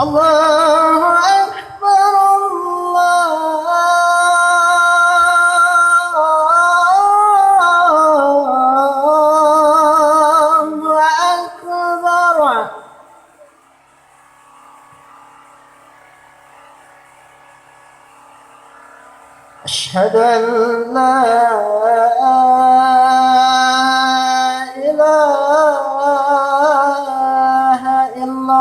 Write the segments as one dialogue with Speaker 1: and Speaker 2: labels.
Speaker 1: الله أكبر الله أكبر. أشهد أن لا إله إلا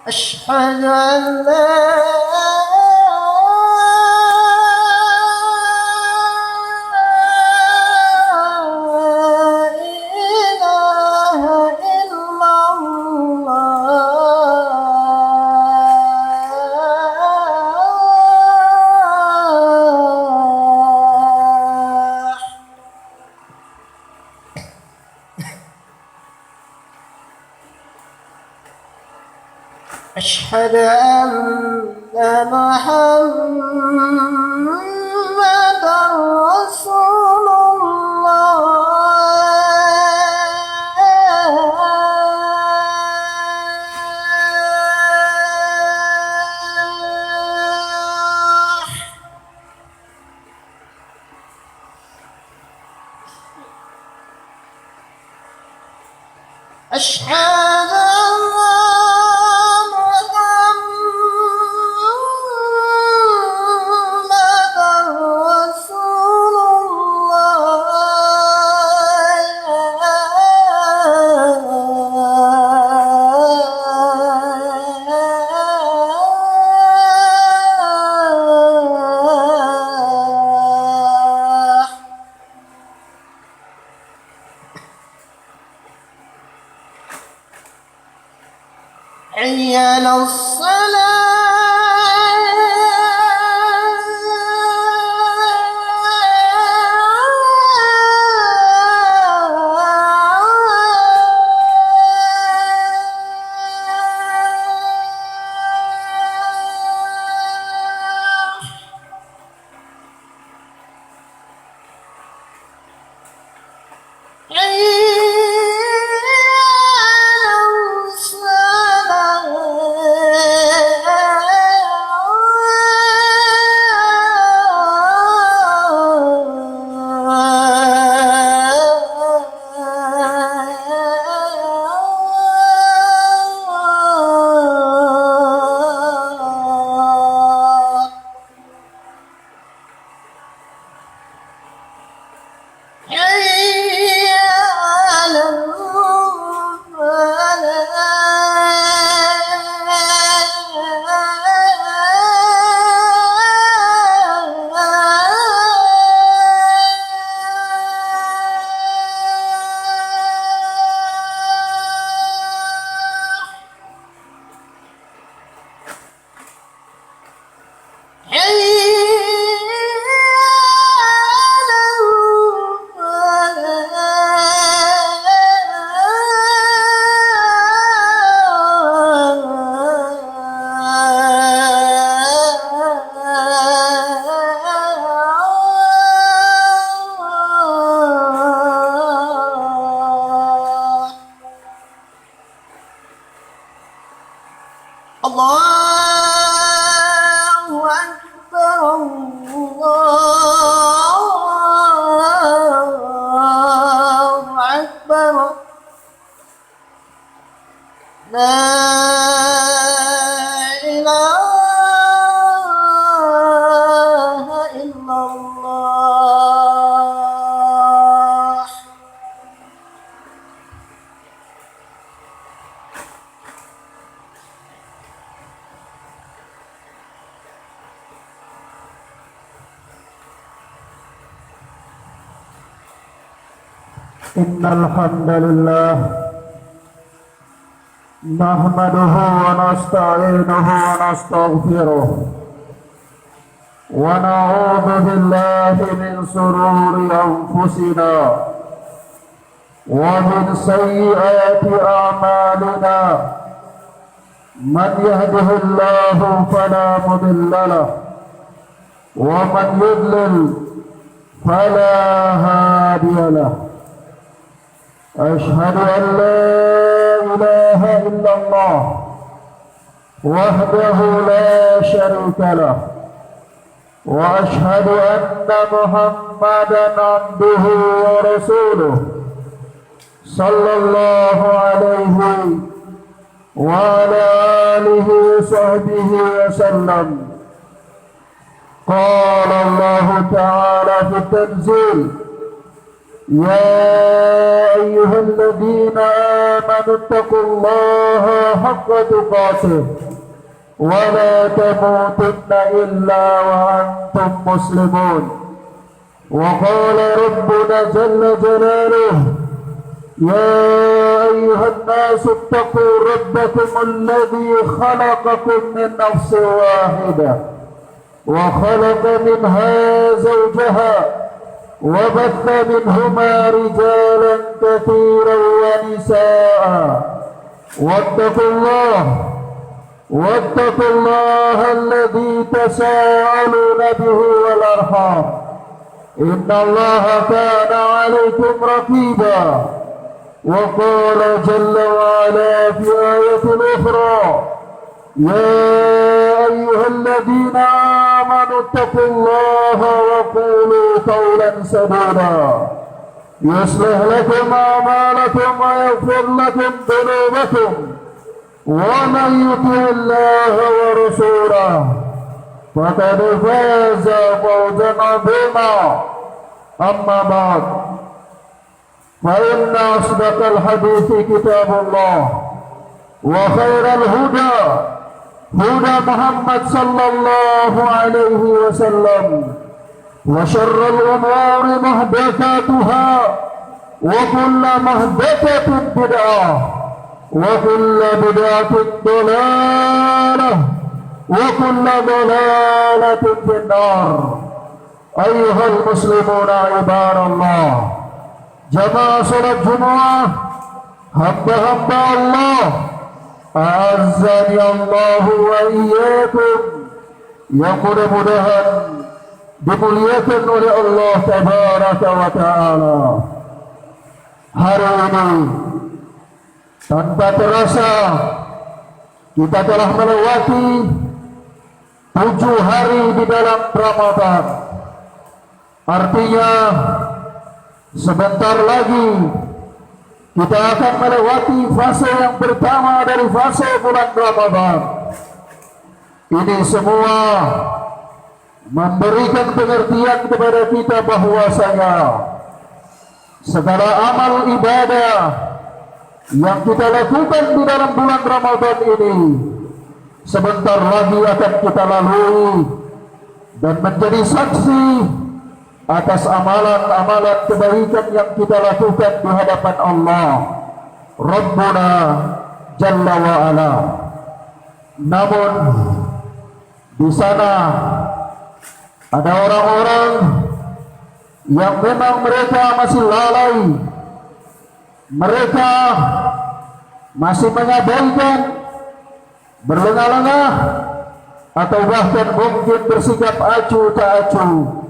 Speaker 1: أشهد أن لا إله إلا الله. أشهد أن محمدًا رسول الله. أشهد حي على الله أكبر الله أكبر. لا إله إلا الله.
Speaker 2: إن الحمد لله نحمده ونستعينه ونستغفره ونعوذ بالله من شرور أنفسنا ومن سيئات أعمالنا من يهده الله فلا مضل له ومن يضلل فلا هادي له. أشهد أن لا إله إلا الله وحده لا شريك له وأشهد أن محمدا عبده ورسوله صلى الله عليه وعلى آله وصحبه وسلم. قال الله تعالى في التنزيل: يا أيها الذين آمنوا اتقوا الله حق تقاته ولا تموتن إلا وأنتم مسلمون. وقال ربنا جل جلاله: يا أيها الناس اتقوا ربكم الذي خلقكم من نفس واحدة وخلق منها زوجها وبث منهما رجالا كثيرا ونساء. واتقوا الله الذي تساءلون به والأرحام إن الله كان عليكم رقيبا. وقال جل وعلا في آية أخرى: يا أيها الذين آمنوا اتقوا الله وقولوا قولا سديدا يصلح لكم أعمالكم ويغفر لكم ذنوبكم ومن يطع الله ورسوله فقد فاز فوزا عظيما. أما بعد، فإن أصدق الحديث كتاب الله وخير الهدى هدى محمد صلى الله عليه وسلم وشر الأمور محدثاتها وكل محدثة بدعة وكل بدعة ضلالة وكل ضلالة في النار. أيها المسلمون عباد الله، jamaah salat Jumat, hamba-hamba Allah, a'azzani Allah wa iyyakum, yang mudah-mudahan dimuliakan oleh Allah tabaraka wa ta'ala. Hari ini tanpa terasa kita telah melewati 7 hari di dalam Ramadan. Artinya sebentar lagi kita akan melewati fase yang pertama dari fase bulan Ramadan. Ini semua memberikan pengertian kepada kita bahwasanya segala amal ibadah yang kita lakukan di dalam bulan Ramadan ini sebentar lagi akan kita lalui dan menjadi saksi atas amalan-amalan kebaikan yang kita lakukan di hadapan Allah Rabbuna Jalla wa Ala. Namun di sana ada orang-orang yang memang mereka masih lalai, mereka masih mengabaikan, berlengah-lengah, atau bahkan mungkin bersikap acuh tak acuh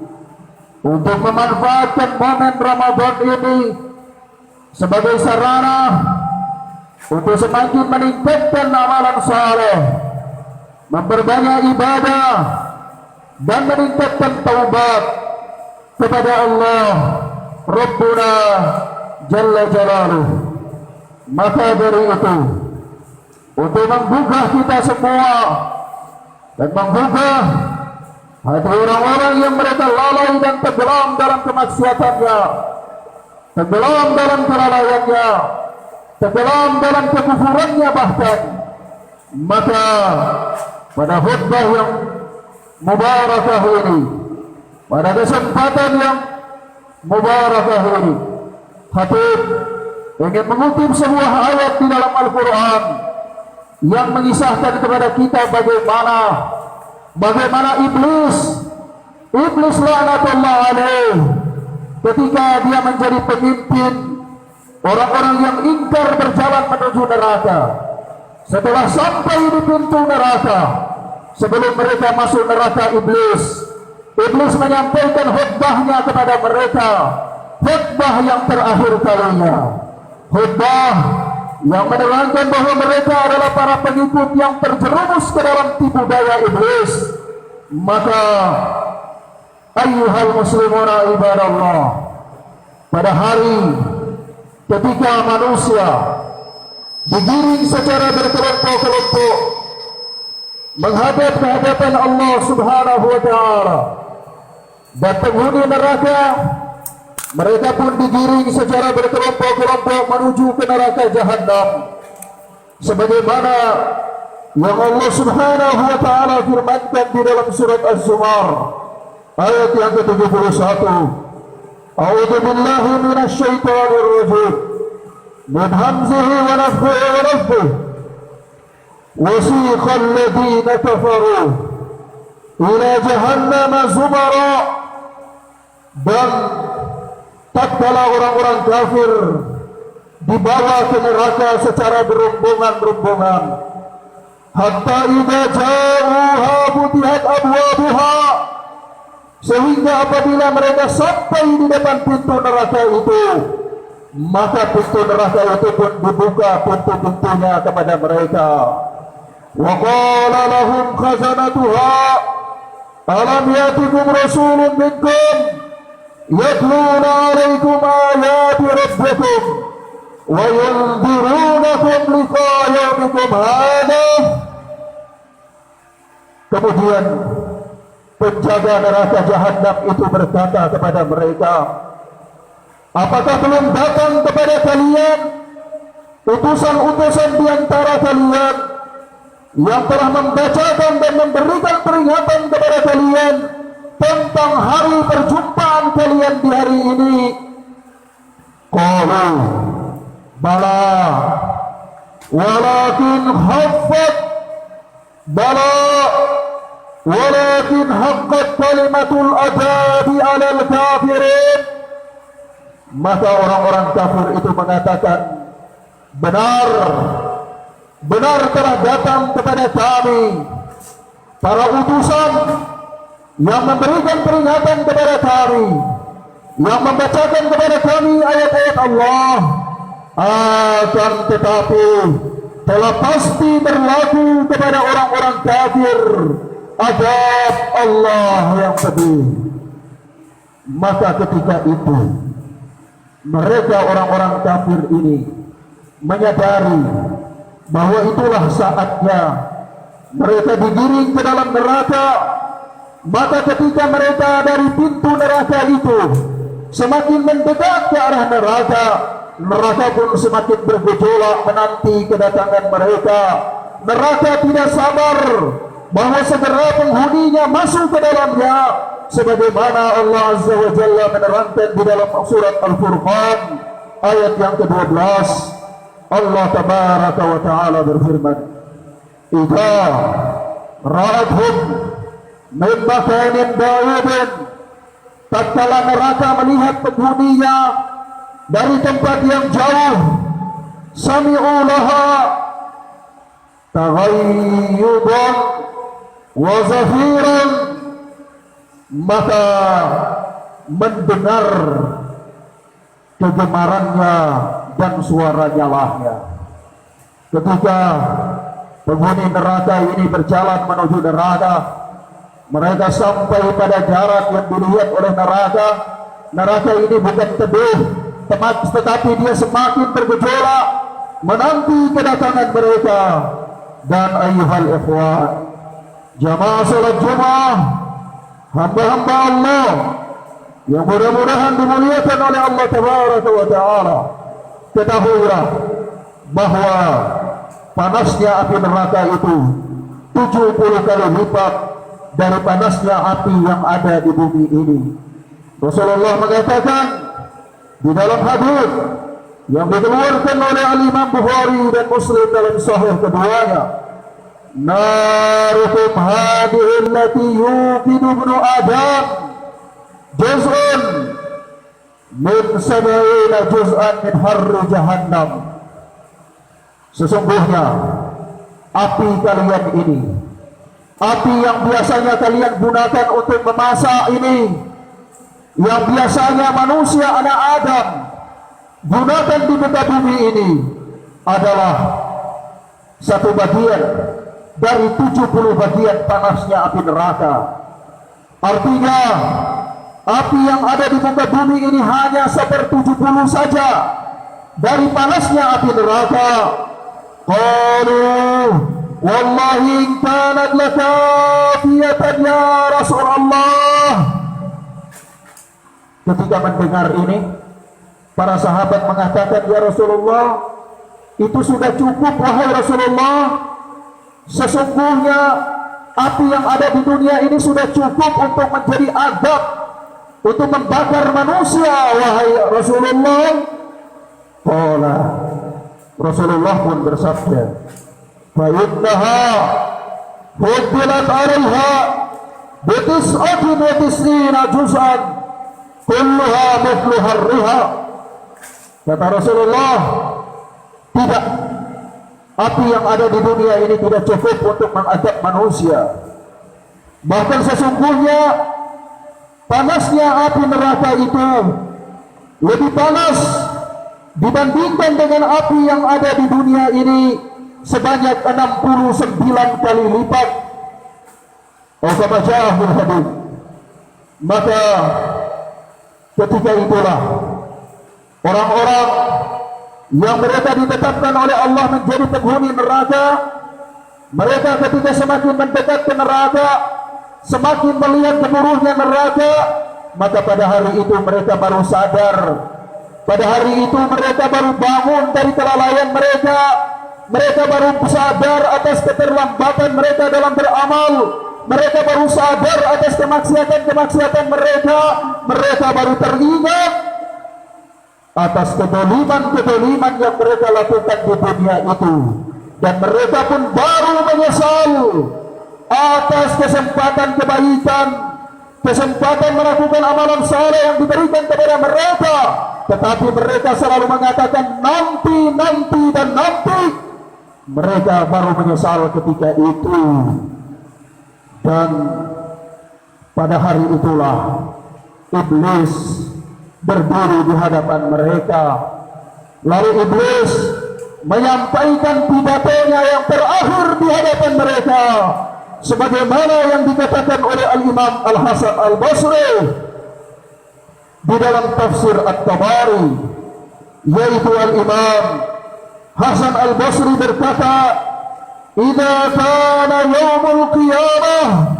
Speaker 2: untuk memanfaatkan momen Ramadan ini sebagai sarana untuk semakin meningkatkan amalan saleh, memperbanyak ibadah dan meningkatkan taubat kepada Allah Rabbuna Jalla Jalaluh. Maka dari itu, untuk menggugah kita semua dan menggugah hati orang-orang yang mereka lalai dan tenggelam dalam kemaksiatannya, tenggelam dalam kelalaiannya, tenggelam dalam kekufurannya bahkan, maka pada khutbah yang mubarakah ini, pada kesempatan yang mubarakah ini, khatib ingin mengutip sebuah ayat di dalam Al-Quran yang mengisahkan kepada kita bagaimana iblis laknatullah alaih ketika dia menjadi pemimpin orang-orang yang ingkar berjalan menuju neraka. Setelah sampai di pintu neraka, sebelum mereka masuk neraka, Iblis menyampaikan khutbahnya kepada mereka, khutbah yang terakhir kalinya, khutbah yang menerangkan bahwa mereka adalah para pengikut yang terjerumus ke dalam tipu daya iblis. Maka ayyuhal muslimuna ibadallah, pada hari ketika manusia digiring secara berkelompok-kelompok menghadap ke hadapan Allah Subhanahu wa taala, dan penghuni neraka mereka pun digiring secara berkelompok-kelompok menuju ke neraka Jahannam, sebagaimana yang Allah Subhanahu wa taala firmankan di dalam surat Az-Zumar ayat yang ke-71. A'udzu billahi minasy syaithanir rajim. Min hamzihi wa nafthihi wa nafthihi. Wasiqa alladziina kafaru ila jahannam zumara. Dan tatkala orang-orang kafir dibawa ke neraka secara berombongan-rombongan, hatta idza ja'uha futihat abwabuha, sehingga apabila mereka sampai di depan pintu neraka itu, maka pintu neraka itu pun dibuka pintu-pintunya kepada mereka. Wa qala lahum khazanatuha alam yatikum rasulun minkum yatluna alaikum ayati rabbikum wa yunzirunakum liqa'a yawmikum hadha. Kemudian penjaga neraka Jahannam itu berkata kepada mereka, apakah belum datang kepada kalian utusan-utusan di antara kalian yang telah membacakan dan memberikan peringatan kepada kalian tentang hari perjumpaan kalian di hari ini? Qalu bala walakin khaffat bala walakin haqqat kalimatul adabi 'alal kafirin. Maka orang-orang kafir itu mengatakan, benar telah datang kepada kami para utusan yang memberikan peringatan kepada kami, yang membacakan kepada kami ayat-ayat Allah, akan tetapi telah pasti berlaku kepada orang-orang kafir azab Allah yang pedih. Maka ketika itu mereka orang-orang kafir ini menyadari bahwa itulah saatnya mereka digiring ke dalam neraka. Maka ketika mereka dari pintu neraka itu semakin mendekat ke arah neraka, neraka pun semakin bergejolak menanti kedatangan mereka. Neraka tidak sabar bahwa segera penghuninya masuk ke dalamnya, sebagaimana Allah Azza wa Jalla menerangkan di dalam surat Al-Furqan ayat yang ke-12. Allah tabaraka wa ta'ala berfirman, idza ra'athum min makanin ba'idin, tatkala neraka melihat penghuninya dari tempat yang jauh, sami'u laha taghayyudan wa zafiran, maka mendengar kegemarannya dan suara nyalahnya. Ketika penghuni neraka ini berjalan menuju neraka, mereka sampai pada jarak yang dilihat oleh neraka. Neraka ini bukan teduh, tetapi dia semakin bergejolak menanti kedatangan mereka. Dan ayyuhal ikhwan, jamaah salat Jumat, hamba-hamba Allah yang mudah-mudahan dimuliakan oleh Allah tabaraka wa ta'ala, ketahuilah bahwa panasnya api neraka itu 70 kali lipat dari panasnya api yang ada di bumi ini. Rasulullah mengatakan di dalam hadis yang dikeluarkan oleh Al-Imam Bukhari dan Muslim dalam sahih keduanya, narukum hadhihi allati yuqidu ibnu Adam juz'un min sab'ina juz'an min harri jahannam. Sesungguhnya api kalian ini, api yang biasanya kalian gunakan untuk memasak ini, yang biasanya manusia anak Adam gunakan di muka bumi ini, adalah satu bagian dari 70 bagian panasnya api neraka. Artinya api yang ada di muka bumi ini hanya 1/70 saja dari panasnya api neraka. Qalu wallahi in kanat lakafiyatan ya Rasulullah. Ketika mendengar ini, para sahabat mengatakan, ya Rasulullah, itu sudah cukup wahai Rasulullah. Sesungguhnya api yang ada di dunia ini sudah cukup untuk menjadi azab, untuk membakar manusia wahai Rasulullah. Qala, Rasulullah pun bersabda, fa innaha fuddilat 'alaiha bi tis'atin wa tis'ina juz'an kulluha mithlu harriha. Kata Rasulullah, tidak, api yang ada di dunia ini tidak cukup untuk mengazab manusia. Bahkan sesungguhnya panasnya api neraka itu lebih panas dibandingkan dengan api yang ada di dunia ini sebanyak 69 kali lipat. Al-Fatihahul Hadid. Maka ketika itulah orang-orang yang mereka ditetapkan oleh Allah menjadi penghuni neraka, mereka ketika semakin mendekat ke neraka, semakin melihat gemuruhnya neraka, maka pada hari itu mereka baru sadar. Pada hari itu mereka baru bangun dari kelalaian mereka. Mereka baru sadar atas keterlambatan mereka dalam beramal. Mereka baru sadar atas kemaksiatan-kemaksiatan mereka. Mereka baru teringat atas kedoliman-kedoliman yang mereka lakukan di dunia itu. Dan mereka pun baru menyesal atas kesempatan kebaikan, kesempatan melakukan amalan saleh yang diberikan kepada mereka. Tetapi mereka selalu mengatakan nanti, nanti, dan nanti. Mereka baru menyesal ketika itu. Dan pada hari itulah iblis berdiri di hadapan mereka. Lalu iblis menyampaikan pidatonya yang terakhir di hadapan mereka, sebagaimana yang dikatakan oleh Al-Imam Al-Hasan Al-Basri di dalam tafsir At-Tabari, yaitu Al-Imam Hasan Al-Basri berkata, "Idza kana yaumul qiyamah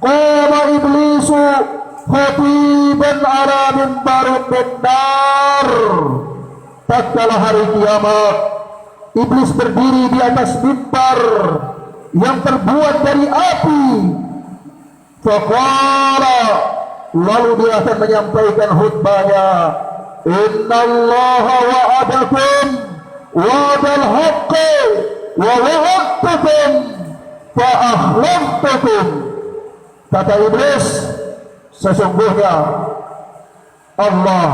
Speaker 2: qama iblisu khatiban ala mimbarin min nar." Tatkala hari kiamat, iblis berdiri di atas mimbar yang terbuat dari api. Faqala, lalu dia akan menyampaikan khutbahnya, "Innallaha wa'adakum wa'dal haqqi wa wa'adtukum fa akhlaftukum." Kata iblis, sesungguhnya Allah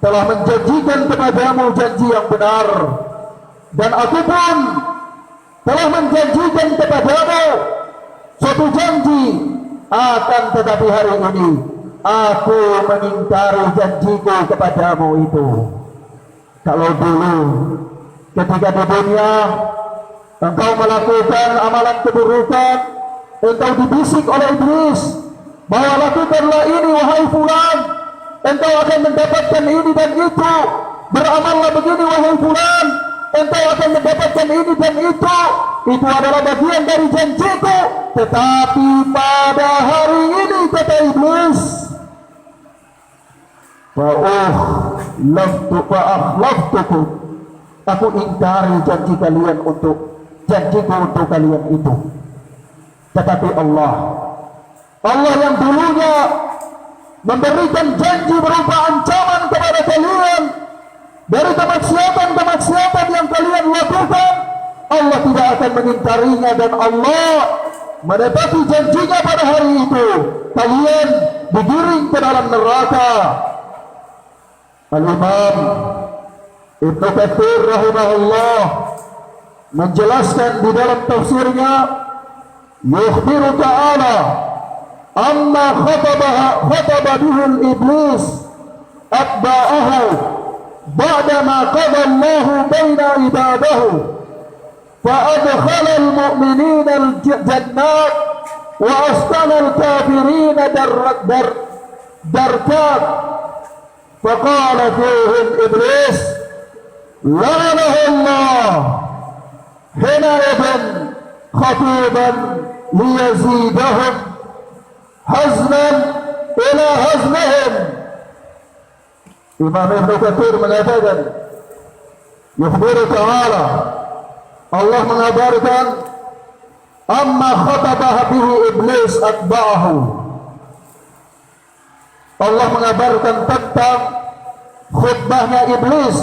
Speaker 2: telah menjanjikan kepadamu janji yang benar, dan aku pun telah menjanjikan kepadamu suatu janji, akan tetapi hari ini aku mengingkari janjiku kepadamu itu. Kalau dulu ketika di dunia engkau melakukan amalan keburukan, engkau dibisik oleh iblis bahwa lakukanlah ini wahai fulan, engkau akan mendapatkan ini dan itu. Beramallah begini wahai fulan, engkau akan mendapatkan ini dan itu. Itu adalah bagian dari janjiku. Tetapi pada hari ini, kata iblis, fa'akhlaftukum, aku ingkari janjiku untuk kalian itu. Tetapi Allah yang dulunya memberikan janji berupa ancaman kepada kalian dari kemaksiatan yang kalian lakukan, Allah tidak akan mengingkarinya, dan Allah menepati janjinya pada hari itu. Kalian digiring ke dalam neraka. Al-Imam Ibnu Katsir rahimahullah menjelaskan di dalam tafsirnya, yukhbiru ta'ala amma khataba bihi al-iblis atba'ahu ba'da ma qada Allahu baina ibadahu fa adkhala al-mu'minina al-jannat wa astana al-kafirina darkat فقال فيهم إبليس لعنه الله حينئذ خطيبا ليزيدهم حزنا إلى حزنهم. Imam Ibnu Katsir mengatakan, yukhbiru ta'ala, Allah mengabarkan, amma khatabaha bihi iblis atba'ahu, Allah mengabarkan tentang khutbahnya iblis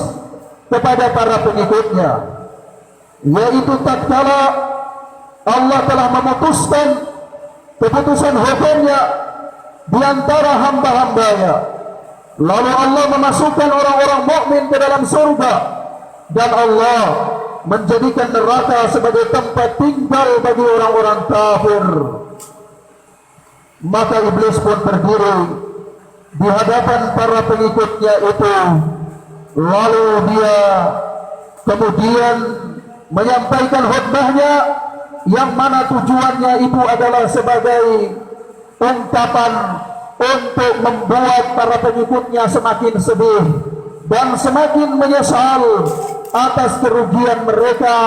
Speaker 2: kepada para pengikutnya, yaitu tatkala Allah telah memutuskan keputusan hukumnya di antara hamba-hambanya, lalu Allah memasukkan orang-orang mukmin ke dalam surga dan Allah menjadikan neraka sebagai tempat tinggal bagi orang-orang kafir. Maka iblis pun berdiri di hadapan para pengikutnya itu, lalu dia kemudian menyampaikan khutbahnya yang mana tujuannya itu adalah sebagai ungkapan untuk membuat para pengikutnya semakin sedih dan semakin menyesal atas kerugian mereka,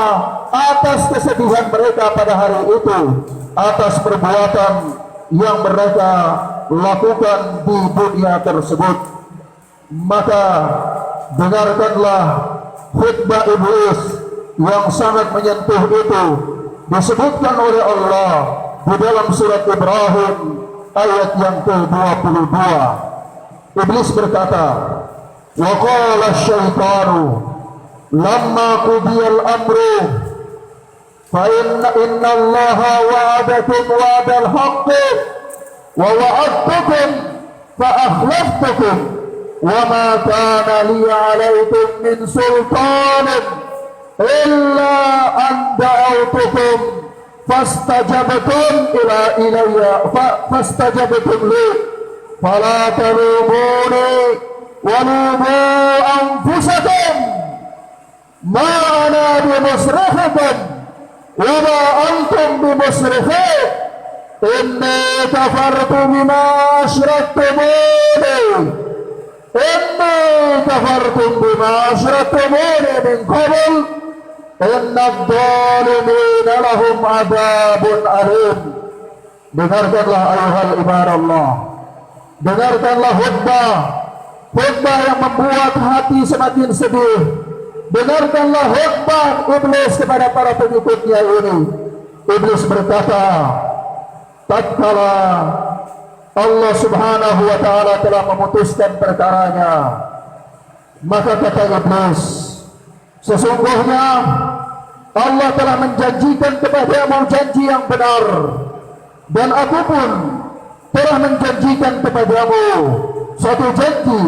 Speaker 2: atas kesedihan mereka pada hari itu, atas perbuatan yang mereka lakukan di dunia tersebut. Maka dengarkanlah khutbah iblis yang sangat menyentuh itu, disebutkan oleh Allah di dalam surat Ibrahim ayat yang ke-22. Iblis berkata, wa qala asy-syaitanu lamma qudiyal amru fa inna Allaha wa'adakum wa'dal haqqi wa wa'adtukum fa akhlaftukum wa ma kana li 'alaykum min sultanin illa an da'awtukum fastajabtum ilayya fastajabtum li fala talumuni wa lumu anfusakum ma ana bimusrikhikum wa ma antum bimusrikhi inni kafartu bima asyraktumuni inni kafartu bima asyraktumuni min qabl inna adh-dhalimina lahum adabun alim. Dengarkanlah ayuhal ibarallah, dengarkanlah khutbah yang membuat hati semakin sedih. Dengarkanlah khutbah iblis kepada para pengikutnya ini. Iblis berkata, tatkala Allah subhanahu wa ta'ala telah memutuskan perkaranya, maka kata iblis, sesungguhnya Allah telah menjanjikan kepadamu janji yang benar, dan aku pun telah menjanjikan kepadamu suatu janji,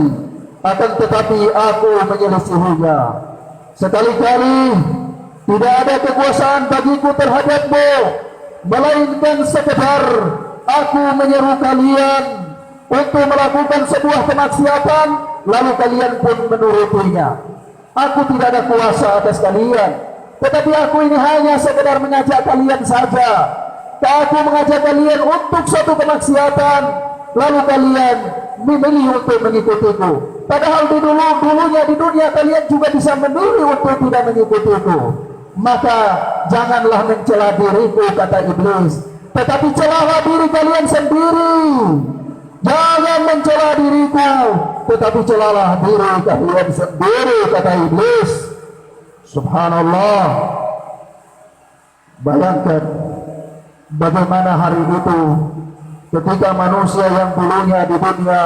Speaker 2: akan tetapi aku menyelisihinya. Sekali-kali tidak ada kekuasaan bagiku terhadapmu, melainkan sekedar aku menyeru kalian untuk melakukan sebuah kemaksiatan, lalu kalian pun menurutinya. Aku tidak ada kuasa atas kalian, tetapi aku ini hanya sekedar mengajak kalian saja. Aku mengajak kalian untuk suatu kemaksiatan, lalu kalian memilih untuk mengikutiku. Padahal dulunya di dunia kalian juga bisa memilih untuk tidak mengikutiku. Maka janganlah mencela diriku, kata iblis, tetapi celalah diri kalian sendiri. Jangan mencela diriku, tetapi celalah diri kalian sendiri, kata iblis. Subhanallah. Bayangkan bagaimana hari itu ketika manusia yang dulunya di dunia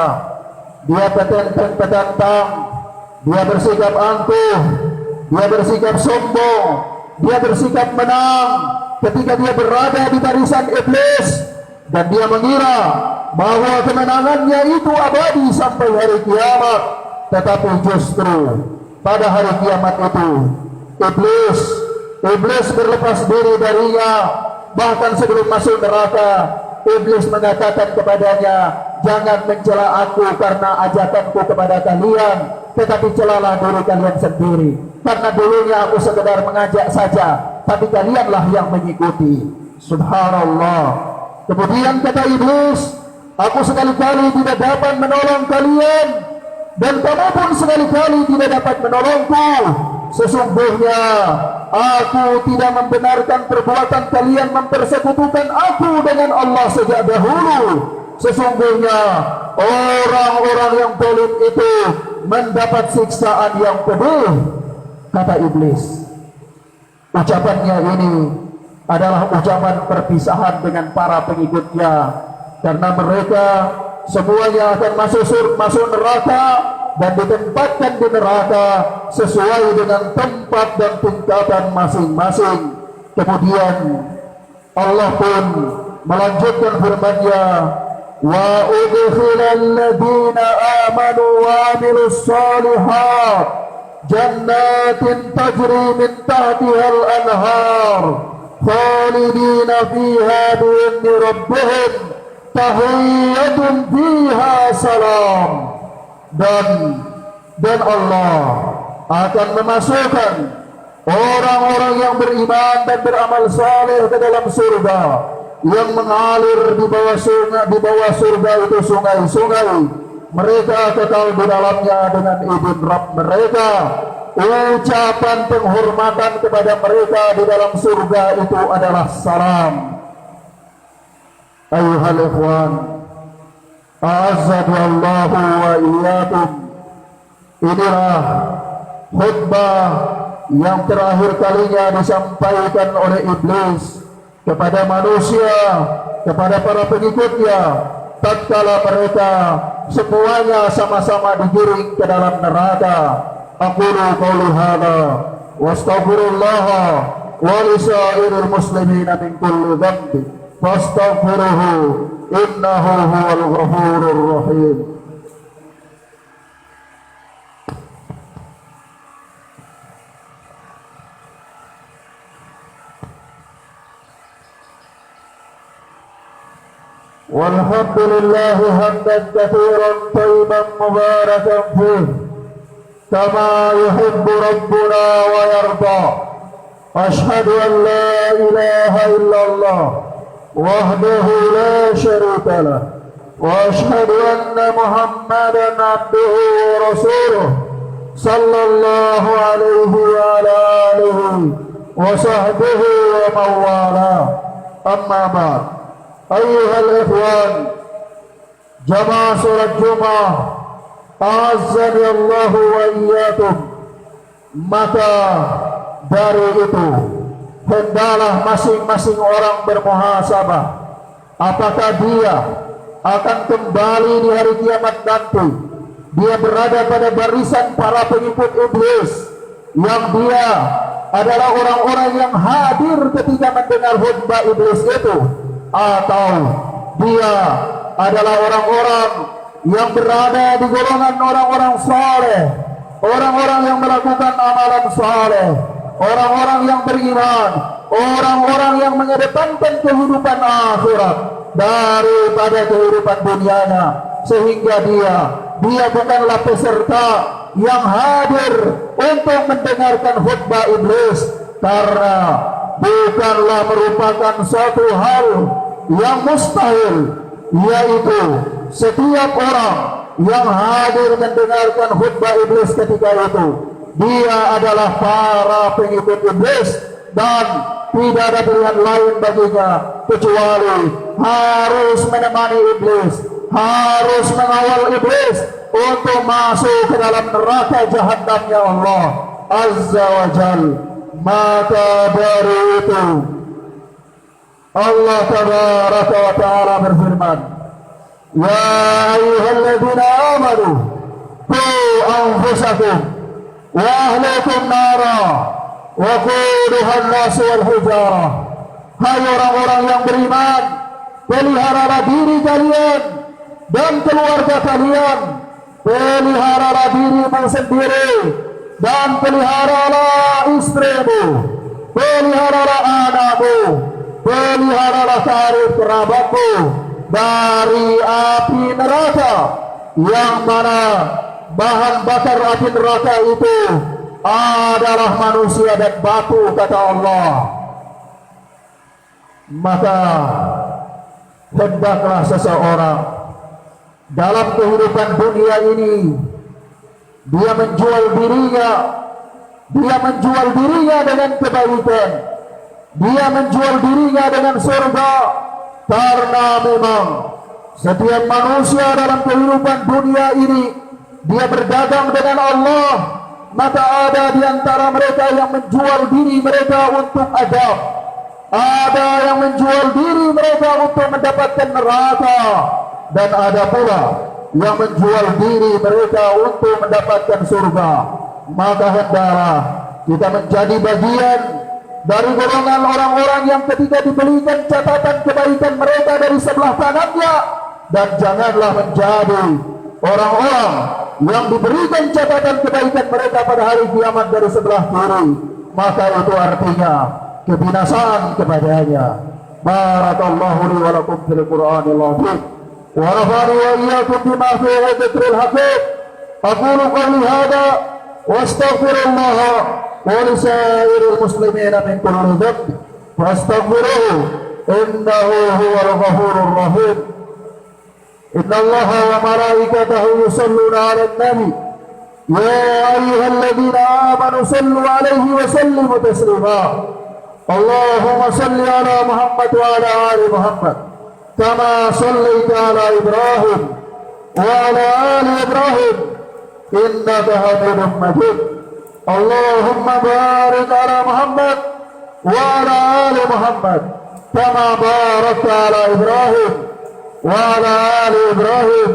Speaker 2: dia petentang, dia bersikap angkuh, dia bersikap sombong, dia bersikap menang, ketika dia berada di barisan iblis, dan dia mengira bahwa kemenangannya itu abadi sampai hari kiamat, tetapi justru pada hari kiamat itu iblis berlepas diri darinya. Bahkan sebelum masuk neraka, iblis mengatakan kepadanya, jangan mencela aku karena ajakanku kepada kalian, tetapi celalah diri kalian sendiri, karena dulunya aku sekedar mengajak saja, tapi kalianlah yang mengikuti. Subhanallah. Kemudian kata iblis, aku sekali-kali tidak dapat menolong kalian, dan kamu pun sekali-kali tidak dapat menolongku. Sesungguhnya aku tidak membenarkan perbuatan kalian mempersekutukan aku dengan Allah sejak dahulu. Sesungguhnya orang-orang yang zalim itu mendapat siksaan yang pedih, kata iblis. Ucapannya ini adalah ucapan perpisahan dengan para pengikutnya, karena mereka semuanya akan masuk neraka dan ditempatkan di neraka sesuai dengan tempat dan tingkatan masing-masing. Kemudian Allah pun melanjutkan firman-Nya, wa udkhilal ladzina amanu wa amilus shalihat jannatin tajri min tahtihal anhar khalidina fiha bi'izni rabbihim tahiyyatun fiha salam. Dan Allah akan memasukkan orang-orang yang beriman dan beramal saleh ke dalam surga yang mengalir di bawah surga itu sungai-sungai. Mereka kekal di dalamnya dengan izin Rabb mereka. Ucapan penghormatan kepada mereka di dalam surga itu adalah salam. Ayuhal ikhwan, a'azzadallahu wa iyyakum. Inilah khutbah yang terakhir kalinya disampaikan oleh iblis kepada manusia, kepada para pengikutnya, tatkala mereka semuanya sama-sama digiring ke dalam neraka. Aqulu qouli hadza wa astaghfirullah wa lisairil muslimina min kulli dhanbi fastaghfiruhu innahu huwal ghafurur rahim. Walhamdulillahi hamdan katsiran thayyiban mubarakan fihi kama yuhibbu rabbuna wa yarda. Ashhadu an la ilaha illallah wahdahu la syarika lah wa ashhadu anna Muhammadan abduhu wa rasuluh sallallahu alaihi wa ala alihi wa sahbihi wa mawala. Amma ba'd. Ayyuhal ikhwan, jamaah salat Jumat, azani Allah wa iyyakum. Maka dari itu hendaklah masing-masing orang bermuhasabah, apakah dia akan kembali di hari kiamat nanti dia berada pada barisan para pengikut iblis, yang dia adalah orang-orang yang hadir ketika mendengar khutbah iblis itu, atau dia adalah orang-orang yang berada di golongan orang-orang saleh, orang-orang yang melakukan amalan saleh, orang-orang yang beriman, orang-orang yang mengedepankan kehidupan akhirat daripada kehidupan dunianya, sehingga dia bukanlah peserta yang hadir untuk mendengarkan khutbah iblis, karena bukanlah merupakan suatu hal yang mustahil, yaitu setiap orang yang hadir mendengarkan khutbah iblis ketika itu dia adalah para pengikut iblis, dan tidak ada pilihan lain baginya kecuali harus menemani iblis, harus mengawal iblis untuk masuk ke dalam neraka jahanamnya Allah Azza wa Jal. Maka dari itu Allah Tabaraka wa Ta'ala berfirman, ya ayyuhalladzina amanu qu anfusakum wa ahlikum nara wa quduha an-nas wal hijarah. Hai orang-orang yang beriman, peliharalah diri kalian dan keluarga kalian peliharalah dirimu sendiri dan peliharalah istrimu, peliharalah anakmu, peliharalah karib kerabatmu dari api neraka, yang mana bahan bakar api neraka itu adalah manusia dan batu, kata Allah. Maka hendaklah seseorang dalam kehidupan dunia ini dia menjual dirinya dengan kebaikan, dia menjual dirinya dengan surga, karena memang setiap manusia dalam kehidupan dunia ini dia berdagang dengan Allah. Maka ada di antara mereka yang menjual diri mereka untuk adab, ada yang menjual diri mereka untuk mendapatkan neraka, dan ada pula yang menjual diri mereka untuk mendapatkan surga. Maka hendaklah kita menjadi bagian dari golongan orang-orang yang ketika diberikan catatan kebaikan mereka dari sebelah kanannya, dan janganlah menjadi orang-orang yang diberikan catatan kebaikan mereka pada hari kiamat dari sebelah kiri, maka itu artinya kebinasaan kepadanya. Barakallahu li wa lakum fil Qur'anil azim wa nafa'ani wa iyyakum bima fihi dzikril hakim. Aqulu qawli hadha wa astaghfirullah wa li sa'iril muslimina min kulli dhanb fastaghfiruhu innahu huwal ghafurur rahim. Inna Allaha wa malaikatahu yusalluna 'alan nabi ya ayyuhalladzina amanu sallu 'alaihi wa sallimu taslima. Allahumma salli 'ala Muhammad wa 'ala ali Muhammad kama shallaita 'ala Ibrahim wa 'ala ali Ibrahim innaka Hamidum Majid. Allahumma barik 'ala Muhammad wa 'ala ali Muhammad kama barakta 'ala Ibrahim wa 'ala ali Ibrahim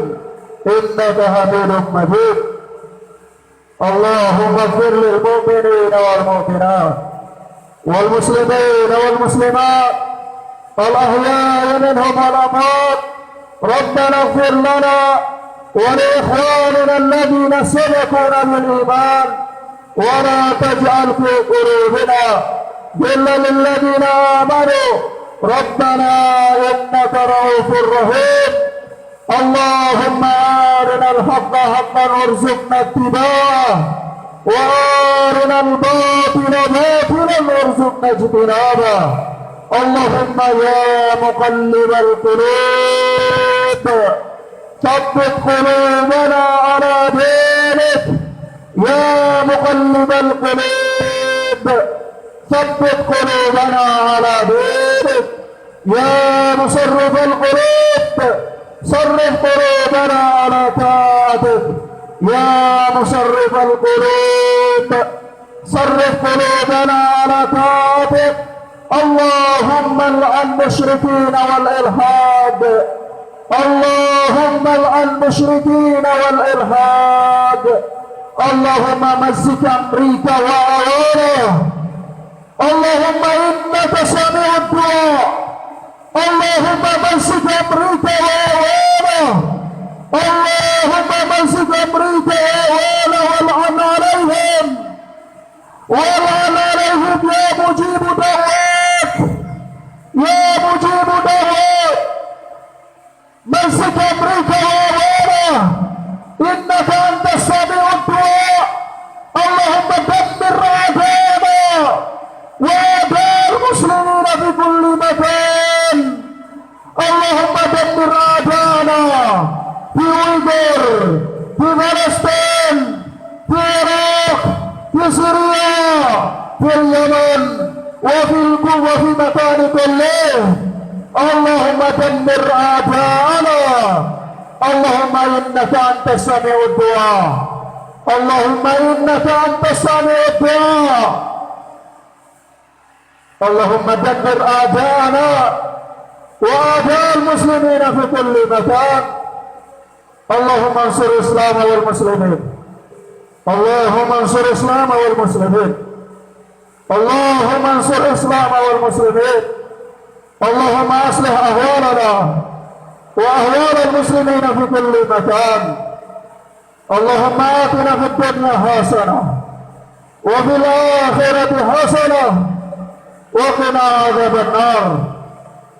Speaker 2: innaka Hamidum Majid. Allahumma ighfir lil mu'minina wal mu'minat wal muslimina wal muslimat al ahya'i minhum wal amwat. Rabbana ighfir lana wa li ikhwanina alladhina sabaquna bil iman wa la taj'al fi qulubina ghillan lil ladzina amanu Rabbana innaka ra'ufur rahim. Allahumma arina al-haqqa haqqan warzuqna ittiba'ah wa arina al-batila batilan warzuqna ijtinabah. Allahumma ya muqallibal qulub tsabbit qulubana ala dinik. Ya muqallibal qulub tsabbit qulubana ala dinik. Ya musarrifal qulub صرف قلوبنا على طاعتك. يا مصرف القلوب صرف قلوبنا على طاعتك. اللهم العن المشركين والإلحاد. اللهم العن المشركين والإلحاد. اللهم مزق أمريكا وأوانه. اللهم إنك سميع الدعاء. اللهم مزق أمريكا وأوانه. اللهم مزق أمريكا وأوانه والعن عليهم. والعن عليهم يا مجيب دعوات. يا مجيب دعوات. مزق أمريكا وأوانه إنك أنت السميع الدعاء. اللهم دمر أعداءنا وأعداء المسلمين في كل مكان. اللهم دمر أعداءنا في ويغور، في فلسطين، في العراق، في سوريا، في اليمن، وفي مكان كله. اللهم دمر أعداءنا. اللهم إنك أنت السميع الدعاء. اللهم إنك أنت السميع الدعاء. اللهم دمر أعداءنا وأعداء المسلمين في كل مكان. اللهم انصر الإسلام والمسلمين. اللهم انصر الإسلام والمسلمين. اللهم انصر الإسلام والمسلمين. اللهم أصلح أحوالنا وأحوال المسلمين في كل مكان. Allahumma atina fid dunya hasanah wa fil akhirati hasanah wa qina adzabannar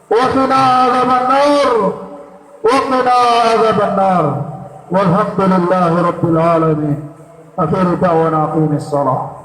Speaker 2: wa qina adzabannar wa qina adzabannar walhamdulillahi rabbil alamin. Akhir da'wana aqimis salah.